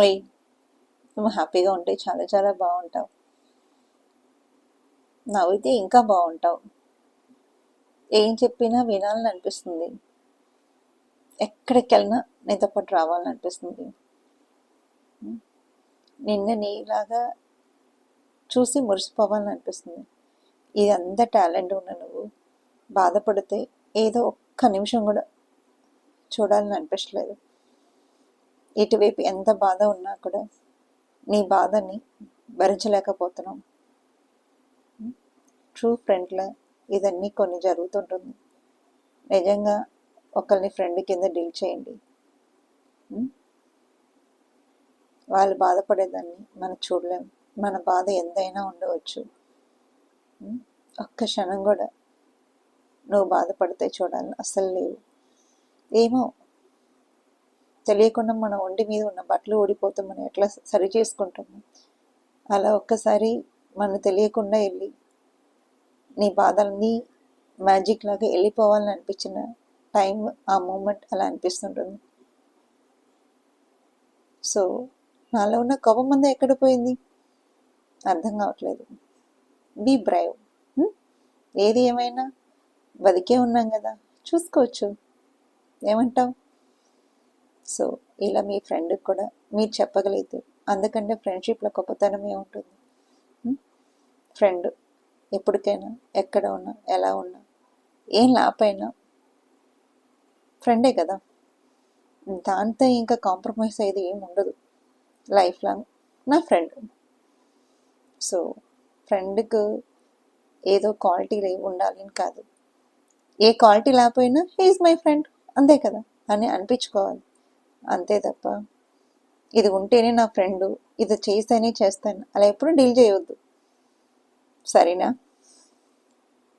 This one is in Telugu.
ఓయ్, నువ్వు హ్యాపీగా ఉంటే చాలా చాలా బాగుంటావు. నవ్వితే ఇంకా బాగుంటావు. ఏం చెప్పినా వినాలని అనిపిస్తుంది. ఎక్కడికి వెళ్ళినా నీతో పాటు రావాలని అనిపిస్తుంది. నిన్న నీలాగా చూసి మురిసిపోవాలని అనిపిస్తుంది. ఇది అంత టాలెంట్ ఉన్న నువ్వు బాధపడితే ఏదో ఒక్క నిమిషం కూడా చూడాలని అనిపించలేదు. ఇటువైపు ఎంత బాధ ఉన్నా కూడా నీ బాధని భరించలేకపోతున్నాం. ట్రూ ఫ్రెండ్లా ఇదన్నీ కొన్ని జరుగుతుంటుంది. నిజంగా ఒకరిని ఫ్రెండ్ కింద డీల్ చేయండి. వాళ్ళు బాధపడేదాన్ని మనం చూడలేం. మన బాధ ఎంతైనా ఉండవచ్చు. ఒక్క క్షణం కూడా నువ్వు బాధపడితే చూడాలని అస్సలు లేవు. ఏమో తెలియకుండా మన ఒంటి మీద ఉన్న బట్టలు ఊడిపోతే మనం ఎట్లా సరి చేసుకుంటాము, అలా ఒక్కసారి మనం తెలియకుండా వెళ్ళి నీ బాధల్ని మ్యాజిక్ లాగా వెళ్ళిపోవాలని అనిపించిన టైం, ఆ మూమెంట్ అలా అనిపిస్తుంటుంది. సో నాలో ఉన్న కోపం అంతా ఎక్కడ పోయింది అర్థం కావట్లేదు. బీ బ్రైవ్. ఏది ఏమైనా బతికే ఉన్నాం కదా, చూసుకోవచ్చు. ఏమంటావు? సో ఇలా మీ ఫ్రెండ్కి కూడా మీరు చెప్పగలిగితే, అందుకంటే ఫ్రెండ్షిప్లో గొప్పతనం ఏముంటుంది? ఫ్రెండ్ ఎప్పటికైనా ఎక్కడ ఉన్నా ఎలా ఉన్నా ఏం లాపైనా ఫ్రెండే కదా. దాంతో ఇంకా కాంప్రమైజ్ అయ్యేది ఏమి ఉండదు. లైఫ్ లాంగ్ నా ఫ్రెండ్. సో ఫ్రెండ్కు ఏదో క్వాలిటీ ఉండాలి అని కాదు. ఏ క్వాలిటీ లేకపోయినా హీఈస్ మై ఫ్రెండ్, అంతే కదా అని అనిపించుకోవాలి. అంతే తప్ప ఇది ఉంటేనే నా ఫ్రెండు, ఇది చేస్తేనే చేస్తాను అలా ఎప్పుడు డీల్ చేయవద్దు. సరేనా?